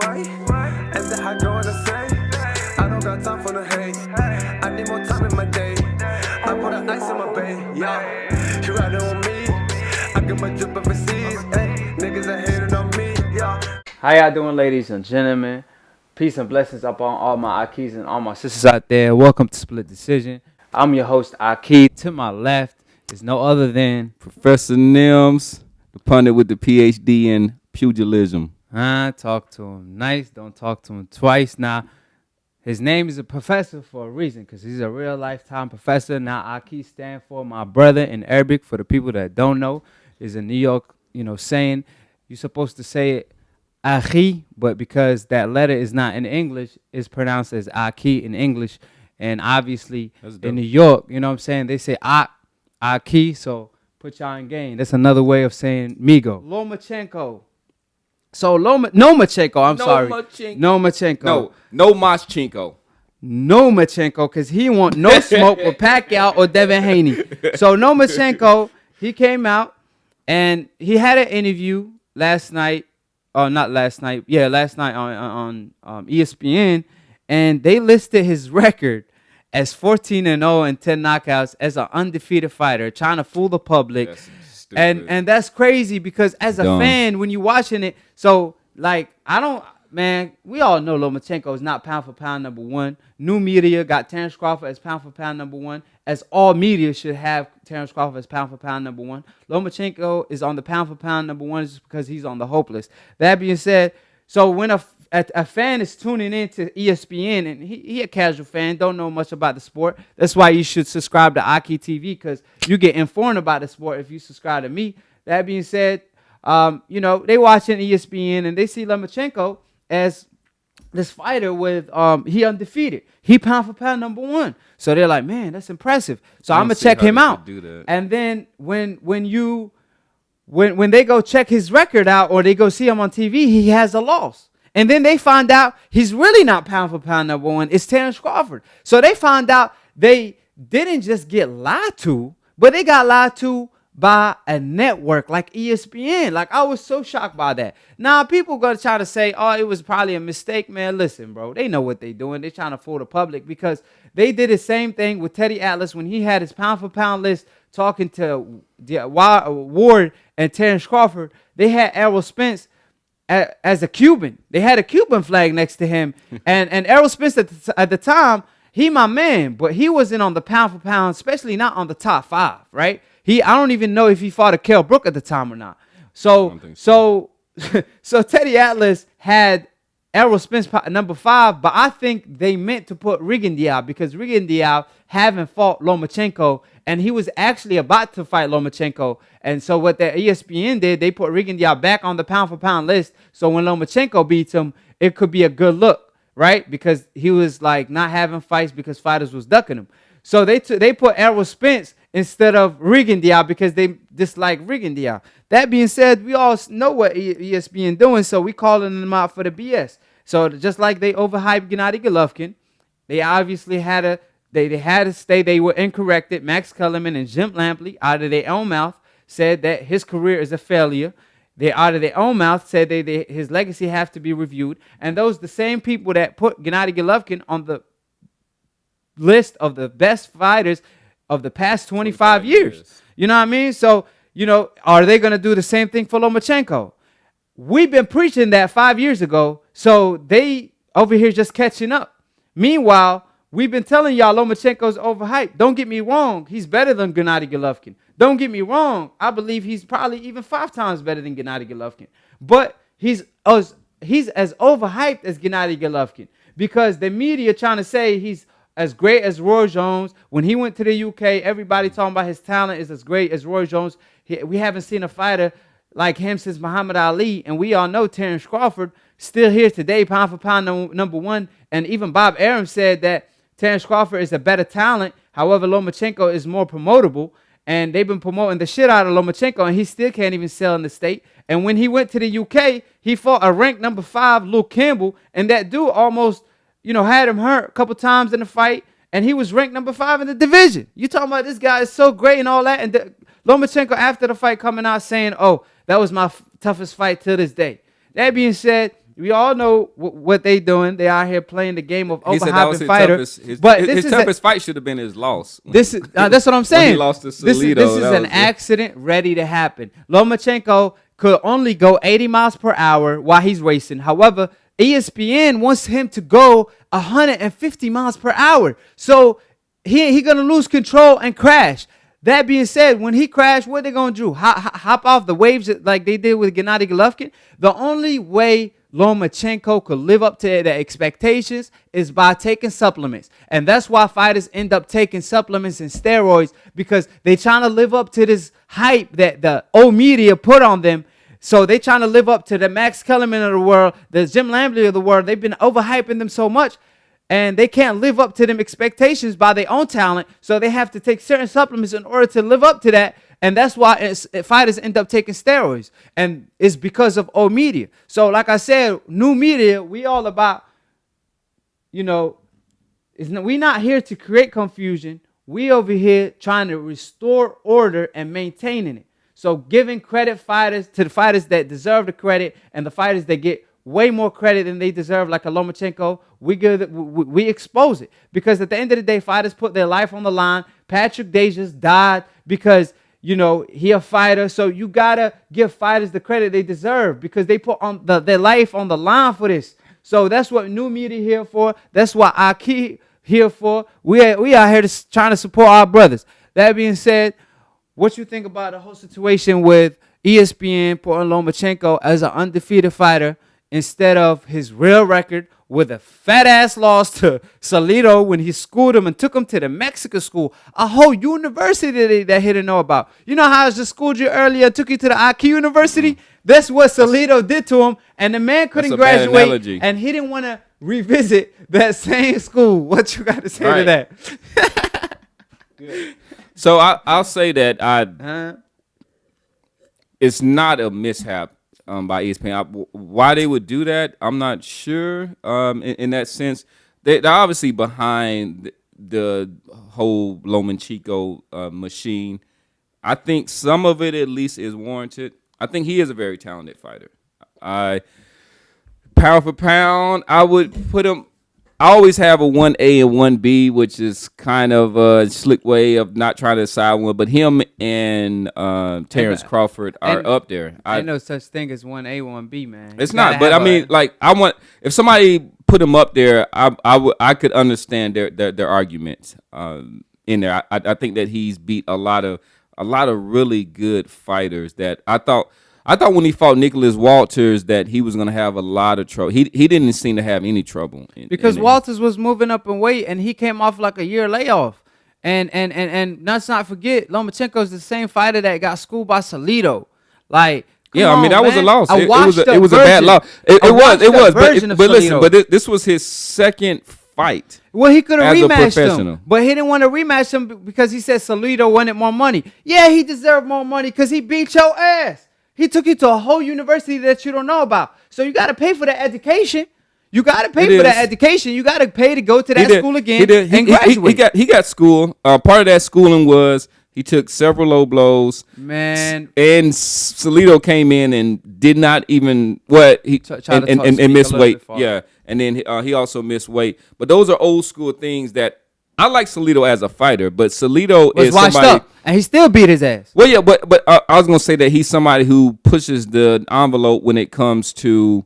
After I go and say, I don't got time for the hate. I need more time in my day. I put the ice in my bay, yeah. You riding on me. I get my drip overseas, ayy. Niggas are hating on me, yeah. How y'all doing, ladies and gentlemen? Peace and blessings up on all my Akis and all my sisters out there. Welcome to Split Decision. I'm your host, Aki. To my left is no other than Professor Nims, the pundit with the PhD in pugilism. Talk to him nice. Don't talk to him twice. Now, his name is a professor for a reason, because he's a real lifetime professor. Now, Aki stand for my brother in Arabic. For the people that don't know, is a New York, saying. You're supposed to say it Aki, but because that letter is not in English, it's pronounced as Aki in English. And obviously, in New York, you know what I'm saying, they say Aki, so put y'all in game. That's another way of saying Migo. Lomachenko. So, Lomachenko, I'm sorry. Lomachenko. No Moschenko. Lomachenko, because he want no smoke with Pacquiao or Devin Haney. So, Lomachenko, he came out, and he had an interview last night on ESPN, and they listed his record as 14-0 and 10 knockouts as an undefeated fighter, trying to fool the public. And that's crazy, because as a fan, when you're watching it, so like we all know Lomachenko is not pound for pound number one. New media got Terrence Crawford as pound for pound number one, as all media should have Terrence Crawford as pound for pound number one. Lomachenko is on the pound for pound number one just because he's on the hope list. That being said, so when a fan is tuning in to ESPN, and he a casual fan, don't know much about the sport, that's why you should subscribe to Aki TV, because you get informed about the sport if you subscribe to me. That being said, they watching ESPN, and they see Lomachenko as this fighter with he undefeated. He pound for pound number one. So they're like, man, that's impressive. So I'm gonna check him out. And then when they go check his record out, or they go see him on TV, he has a loss. And then they find out he's really not pound for pound number one. It's Terrence Crawford. So they found out they didn't just get lied to, but they got lied to by a network like ESPN. Like, I was so shocked by that. Now, people going to try to say, oh, it was probably a mistake. Man, listen, bro. They know what they're doing. They're trying to fool the public, because they did the same thing with Teddy Atlas when he had his pound-for-pound list talking to Ward and Terrence Crawford. They had Errol Spence as a Cuban. They had a Cuban flag next to him. and Errol Spence at the time, he my man, but he wasn't on the pound-for-pound, especially not on the top five, right? I don't even know if he fought a Kell Brook at the time or not. So Teddy Atlas had Errol Spence number 5, but I think they meant to put Rigondeaux, because Rigondeaux haven't fought Lomachenko, and he was actually about to fight Lomachenko. And so what the ESPN did, they put Rigondeaux back on the pound-for-pound list, so when Lomachenko beats him, it could be a good look, right? Because he was like not having fights because fighters was ducking him. So they put Errol Spence instead of Rigondeaux, because they dislike Rigondeaux. That being said, we all know what ESPN doing, so we calling them out for the BS. So just like they overhyped Gennady Golovkin, they obviously had to say they were incorrected. Max Kellerman and Jim Lampley, out of their own mouth, said that his career is a failure. They, out of their own mouth, said his legacy has to be reviewed. And those the same people that put Gennady Golovkin on the list of the best fighters of the past 25 years. You know what I mean? So, are they going to do the same thing for Lomachenko? We've been preaching that 5 years ago, so they over here just catching up. Meanwhile, we've been telling y'all Lomachenko's overhyped. Don't get me wrong. He's better than Gennady Golovkin. Don't get me wrong. I believe he's probably even 5 times better than Gennady Golovkin. But he's as overhyped as Gennady Golovkin, because the media trying to say he's as great as Roy Jones. When he went to the UK, everybody talking about his talent is as great as Roy Jones. We haven't seen a fighter like him since Muhammad Ali, and we all know Terrence Crawford still here today, pound for pound number one. And even Bob Arum said that Terrence Crawford is a better talent. However, Lomachenko is more promotable, and they've been promoting the shit out of Lomachenko, and he still can't even sell in the state. And when he went to the UK, he fought a ranked number 5, Luke Campbell, and that dude almost had him hurt a couple times in the fight, and he was ranked number 5 in the division. You talking about this guy is so great and all that, and Lomachenko after the fight coming out saying, oh, that was my toughest fight to this day. That being said, We all know what they doing. They out here playing the game of He said that was overhyping fighter. His toughest fight should have been his loss. This is that's what I'm saying. He lost to Salido. This is an accident ready to happen. Lomachenko could only go 80 miles per hour while he's racing. However, ESPN wants him to go 150 miles per hour. So he gonna lose control and crash. That being said, when he crashed, what they gonna do? Hop off the waves like they did with Gennady Golovkin? The only way Lomachenko could live up to the expectations is by taking supplements. And that's why fighters end up taking supplements and steroids, because they trying to live up to this hype that the old media put on them. So they trying to live up to the Max Kellerman of the world, the Jim Lampley of the world. They've been overhyping them so much, and they can't live up to them expectations by their own talent. So they have to take certain supplements in order to live up to that. And that's why fighters end up taking steroids. And it's because of old media. So like I said, new media, we all about, we not here to create confusion. We over here trying to restore order and maintaining it. So giving credit to the fighters that deserve the credit, and the fighters that get way more credit than they deserve, like a Lomachenko, we expose it. Because at the end of the day, fighters put their life on the line. Patrick Day just died because he a fighter. So you gotta give fighters the credit they deserve, because they put on their life on the line for this. So that's what new media here for. That's what I keep here for. We out here trying to support our brothers. That being said, what you think about the whole situation with ESPN putting Lomachenko as an undefeated fighter instead of his real record with a fat-ass loss to Salido when he schooled him and took him to the Mexican school, a whole university that he didn't know about. You know how I just schooled you earlier, took you to the IQ University? That's what Salido did to him, and the man couldn't graduate, and he didn't want to revisit that same school. What you got to say to that? Good. So I'll say that it's not a mishap by ESPN. Why they would do that, I'm not sure. In that sense, they're obviously behind the whole Lomachenko machine. I think some of it at least is warranted. I think he is a very talented fighter. Pound for pound, I would put him. I always have a 1A and 1B, which is kind of a slick way of not trying to decide one. But him and Terrence Crawford are up there. Ain't no such thing as 1A, 1B, man. It's not. But I mean, if somebody put him up there, I could understand their arguments in there. I think that he's beat a lot of really good fighters that I thought when he fought Nicholas Walters that he was going to have a lot of trouble. He didn't seem to have any trouble. Because Walters was moving up in weight, and he came off like a year layoff. And let's not forget, Lomachenko is the same fighter that got schooled by Salido. That was a loss. It was a bad loss. It was. But listen, this was his second fight. Well, he could have rematched him, but he didn't want to rematch him because he said Salido wanted more money. Yeah, he deserved more money because he beat your ass. He took you to a whole university that you don't know about. So you got to pay for that education. You got to pay for that education. You got to pay to go to that school again and graduate. He got school. Part of that schooling was he took several low blows. Man. And Salido came in and did not even and missed weight. Yeah. And then he also missed weight. But those are old school things that I like Salido as a fighter, but Salido is somebody up, and he still beat his ass. Well, yeah, but I was gonna say that he's somebody who pushes the envelope when it comes to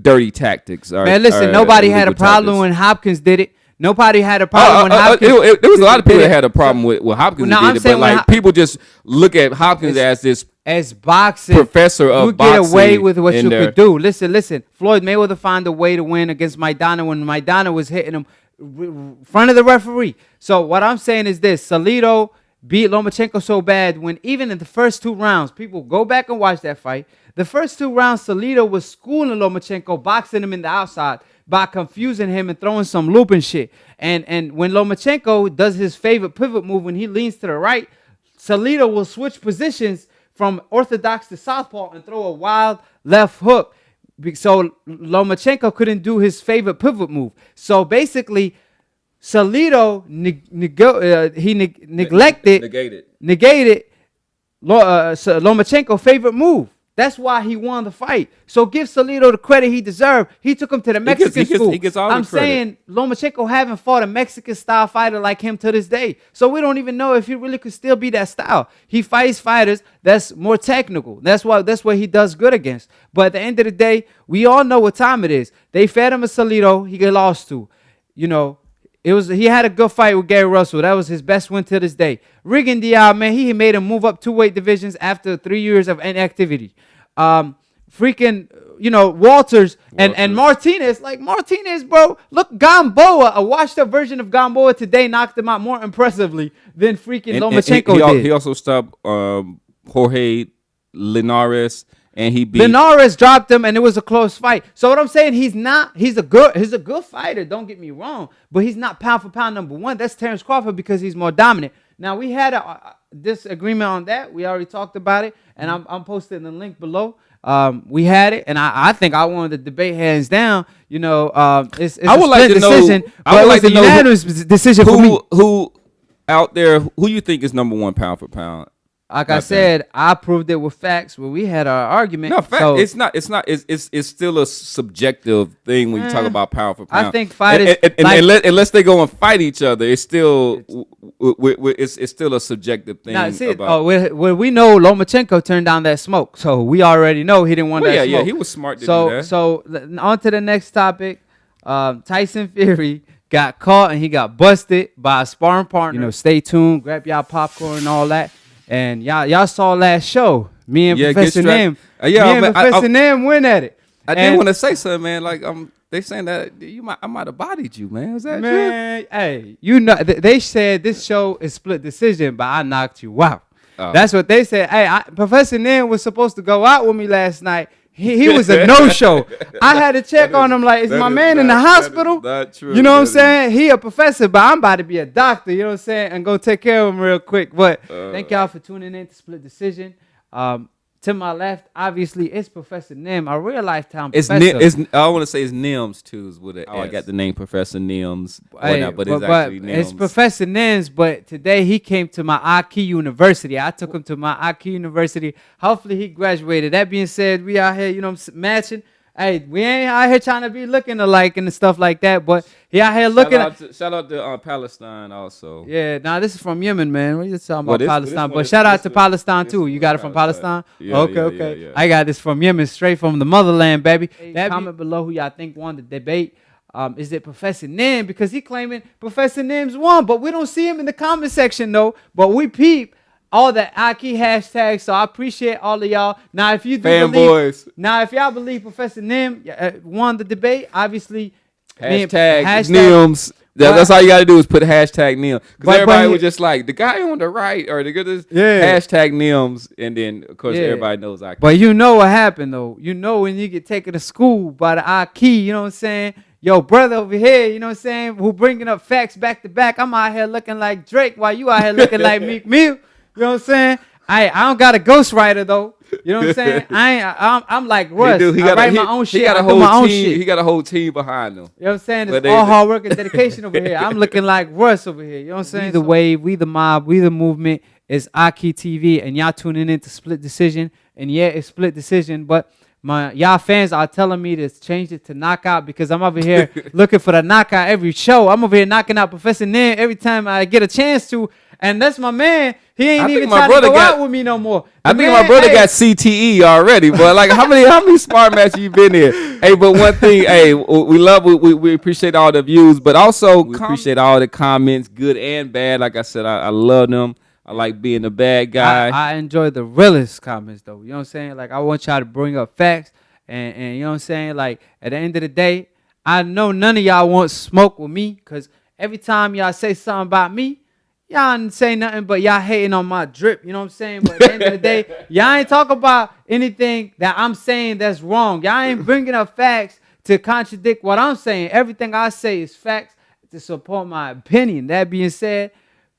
dirty tactics. Man, listen, nobody had a problem when Hopkins did it. Nobody had a problem when Hopkins. There was a lot of people that had a problem with Hopkins did it, but people just look at Hopkins as boxing professor of boxing. You get away with what you could do. Listen. Floyd Mayweather found a way to win against Maidana when Maidana was hitting him in front of the referee. So what I'm saying is this: Salido beat Lomachenko so bad when even in the first 2 rounds, people go back and watch that fight. The first 2 rounds, Salido was schooling Lomachenko, boxing him in the outside by confusing him and throwing some looping shit. And when Lomachenko does his favorite pivot move when he leans to the right, Salido will switch positions from orthodox to southpaw and throw a wild left hook. So Lomachenko couldn't do his favorite pivot move. So basically, Salido negated Lomachenko's favorite move. That's why he won the fight. So give Salido the credit he deserved. He took him to the Mexican school. He gets all I'm the credit. saying Lomachenko haven't fought a Mexican-style fighter like him to this day. So we don't even know if he really could still be that style. He fights fighters that's more technical. That's what he does good against. But at the end of the day, we all know what time it is. They fed him a Salido. He got lost to. You know, he had a good fight with Gary Russell. That was his best win to this day. Rigan Diaz, man, he made him move up 2 weight divisions after 3 years of inactivity. Walters and Martinez, bro. Look, Gamboa, a washed up version of Gamboa today knocked him out more impressively than freaking Lomachenko did. He also stopped Jorge Linares. And he beat Linares dropped him, and it was a close fight. So what I'm saying, he's a good fighter. Don't get me wrong, but he's not pound for pound number one. That's Terrence Crawford because he's more dominant. Now we had a disagreement on that. We already talked about it, and I'm posting the link below. We had it, and I think I won the debate hands down. You know, it's I would a like split to know. decision, I would like to know unanimous decision for me. Who out there who you think is number one pound for pound? Like I said, I proved it with facts when we had our argument. No, fact. So, It's not. It's still a subjective thing when you talk about pound for pound. I think fighters, unless they go and fight each other, it's still it's still a subjective thing. Well, we know Lomachenko turned down that smoke, so we already know he didn't want that smoke. Yeah, he was smart to do that. So on to the next topic. Tyson Fury got caught and he got busted by a sparring partner. You know, stay tuned, grab y'all popcorn and all that. And y'all saw last show. Me and Professor Nim. Professor Nim win at it. I did want to say something, man. Like they saying that I might have bodied you, man. Is that true? Hey, you know they said this show is split decision, but I knocked you out. Oh. That's what they said. Hey, Professor Nim was supposed to go out with me last night. He was a no-show. I had to check on him like, is my man in the hospital? Not true. You know what I'm saying? He a professor, but I'm about to be a doctor, you know what I'm saying? And go take care of him real quick. But thank y'all for tuning in to Split Decision. To my left, obviously, it's Professor Nim, a real lifetime professor. I want to say it's Nims, too. Is with I got the name Professor Nims. But it's actually Nims. It's Professor Nims, but today he came to my IQ University. I took him to my IQ University. Hopefully he graduated. That being said, we out here, matching. Hey, we ain't out here trying to be looking alike and stuff like that, but he out here looking. Shout out to Palestine also. Yeah, this is from Yemen, man. We're just talking about Palestine, but shout out to Palestine too. You got it from Palestine? Yeah, okay. Yeah. I got this from Yemen, straight from the motherland, baby. Comment below who y'all think won the debate. Is it Professor Nim? Because he claiming Professor Nim's won, but we don't see him in the comment section though. But we peep all the Aki hashtags, so I appreciate all of y'all. Now, if you if y'all believe Professor Nim won the debate, obviously hashtag Nims. That's all you got to do is put hashtag Nim. Because everybody was just like, the guy on the right or the good hashtag Nims. And then, of course, everybody knows Aki. But you know what happened, though. You know when you get taken to school by the Aki, you know what I'm saying? Yo, brother over here, you know what I'm saying, who bringing up facts back to back. I'm out here looking like Drake while you out here looking like Meek Mill. You know what I'm saying? I don't got a ghostwriter though. You know what I'm saying? I'm like Russ. I write my own shit. He got a whole team behind him. You know what I'm saying? It's all hard work and dedication over here. I'm looking like Russ over here. You know what I'm saying? We the wave, we the mob, we the movement. It's Aki TV, and y'all tuning in to Split Decision. And yeah, it's Split Decision, but y'all fans are telling me to change it to knockout because I'm over here looking for the knockout every show. I'm over here knocking out Professor Nim every time I get a chance to. And that's my man. He ain't even trying to go out with me no more. I think my brother got CTE already. But like, how many smart matches you been in? Hey, but one thing, we appreciate all the views, but also we appreciate all the comments, good and bad. Like I said, I love them. I like being the bad guy. I enjoy the realest comments though. You know what I'm saying? Like I want y'all to bring up facts, and you know what I'm saying. Like at the end of the day, I know none of y'all want smoke with me because every time y'all say something about me, y'all didn't say nothing, but y'all hating on my drip. You know what I'm saying? But at the end of the day, y'all ain't talk about anything that I'm saying that's wrong. Y'all ain't bringing up facts to contradict what I'm saying. Everything I say is facts to support my opinion. That being said,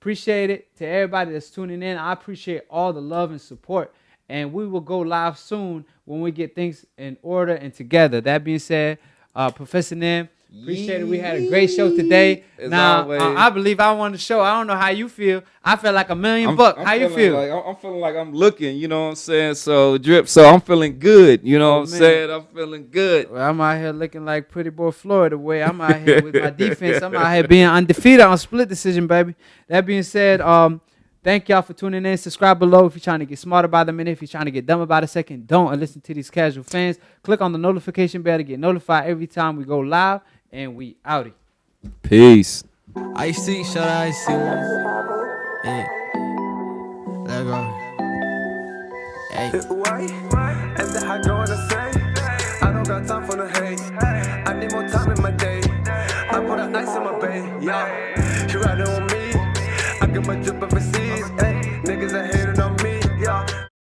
appreciate it to everybody that's tuning in. I appreciate all the love and support. And we will go live soon when we get things in order and together. That being said, Professor Nim, Appreciate it. We had a great show today. As Now, always. I believe I won the show. I don't know how you feel. I feel like $1,000,000. How you feel? I'm feeling like I'm looking, you know what I'm saying? So, Drip, so I'm feeling good, you know what I'm saying? I'm feeling good. Well, I'm out here looking like pretty boy Floyd the way I'm out here with my defense. I'm out here being undefeated on split decision, baby. That being said, thank y'all for tuning in. Subscribe below if you're trying to get smarter by the minute. If you're trying to get dumb about a second, don't. And listen to these casual fans. Click on the notification bell to get notified every time we go live. And we outie. Peace. I see, shut I see. Yeah. Let go. Hey. Why? And the high going to say, I don't got time for the hate. I need more time in my day. I put an ice in my bay, yeah. You riding on me, I get my drip overseas, ay.